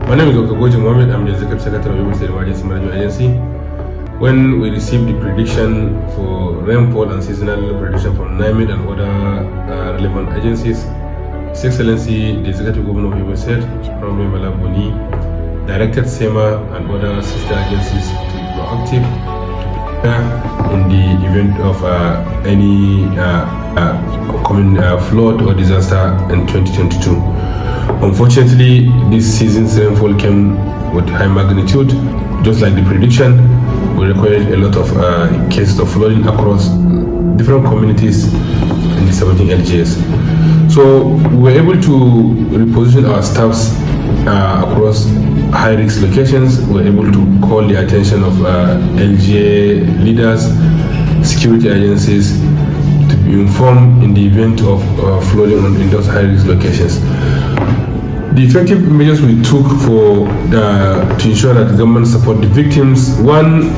My name is Dr. Goje. I'm the Executive Secretary of Yobe State Emergency Management Agency. When we received the prediction for rainfall and seasonal prediction from NIMED and other relevant agencies, His Excellency, the Executive Governor of Yobe State, Mai Mala Buni, directed SEMA and other sister agencies to be proactive in the event of any coming flood or disaster in 2022. Unfortunately, this season's rainfall came with high magnitude. Just like the prediction, we recorded a lot of cases of flooding across different communities in the 17 LGS. So we were able to reposition our staffs across high-risk locations. We were able to call the attention of LGA leaders, security agencies, to be informed in the event of flooding in those high-risk locations. The effective measures we took to ensure that the government support the victims. One,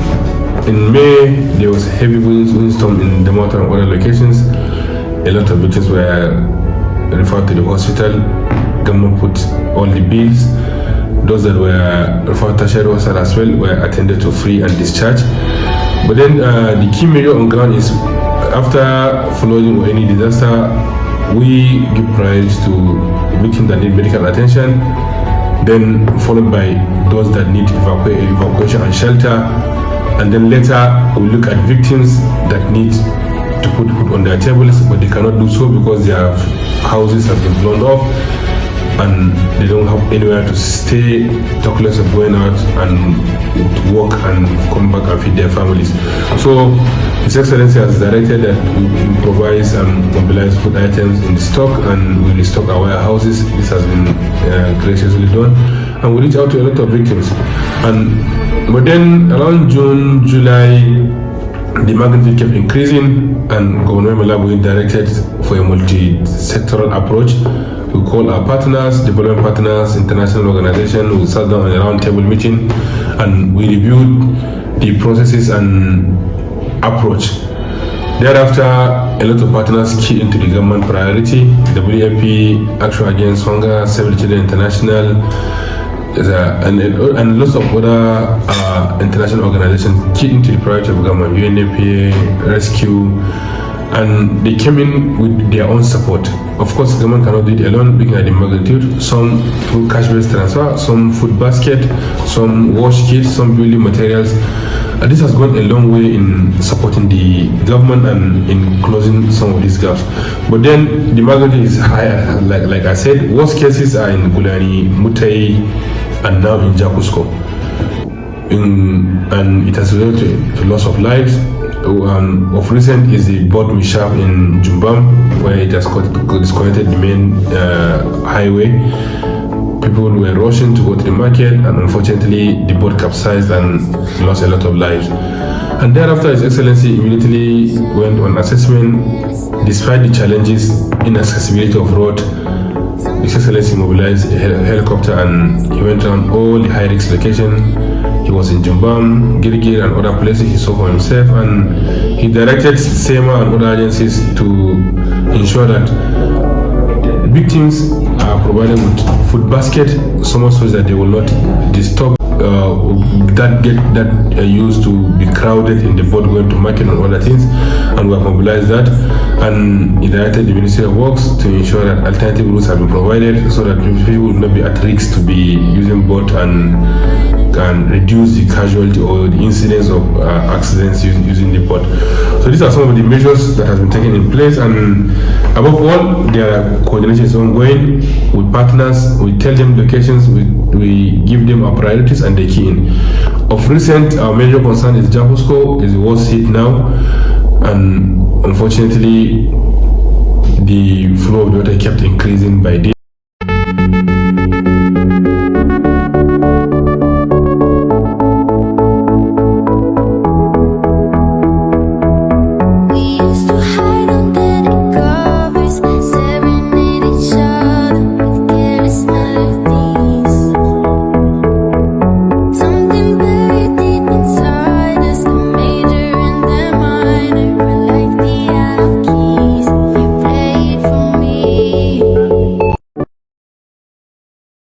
in May, there was heavy windstorm in the mountain and other locations. A lot of victims were referred to the hospital. Government put all the bills. Those that were referred to tertiary hospital as well were attended to free and discharged. But then the key measure on ground is after flooding or any disaster, we give priority to victims that need medical attention, then followed by those that need evacuation and shelter, and then later we look at victims that need to put food on their tables, but they cannot do so because their houses have been blown off and they don't have anywhere to stay, talk less of going out and to work and come back and feed their families. So His Excellency has directed that we improvise and mobilize food items in stock, and we restock our warehouses. This has been graciously done, and we reach out to a lot of victims. But then around June, July, the magnitude kept increasing, and Governor Mala Buni directed for a multi-sectoral approach. We call our partners, development partners, international organizations. We sat down on a round-table meeting, and we reviewed the processes and approach. Thereafter, a lot of partners key into the government priority. WFP, Action Against Hunger, Save the Children International, and lots of other international organizations key into the priority of government, UNFPA, Rescue, and they came in with their own support. Of course, the government cannot do it alone, looking at the magnitude. Some through cash-based transfer, some food basket, some wash kits, some building materials. And this has gone a long way in supporting the government and in closing some of these gaps. But then the magnitude is higher. Like I said, worst cases are in Gulani, Mutai, and now in Jakusko. And it has resulted to loss of lives. Of recent is the boat mishap in Jumbam, where it has disconnected the main highway. People were rushing to go to the market, and unfortunately the boat capsized and lost a lot of lives. And thereafter, His Excellency immediately went on assessment. Despite the challenges in accessibility of road, His Excellency mobilized a helicopter and he went around all the high-risk locations. He was in Jumbam, Girgir, and other places he saw for himself, and he directed SEMA and other agencies to ensure that victims are provided with food basket, so much so that they will not disturb that used to be crowded in the boat going to market and other things, and we have mobilized that. And he directed the Ministry of Works to ensure that alternative routes have been provided so that people will not be at risk to be using boat and can reduce the casualty or the incidence of accidents using the boat. So these are some of the measures that have been taken in place, and above all, their coordination is ongoing with partners. We tell them locations, we give them our priorities, and they key in. Of recent, our major concern is Jakusko, is the worst hit now, and unfortunately, the flow of water kept increasing by day.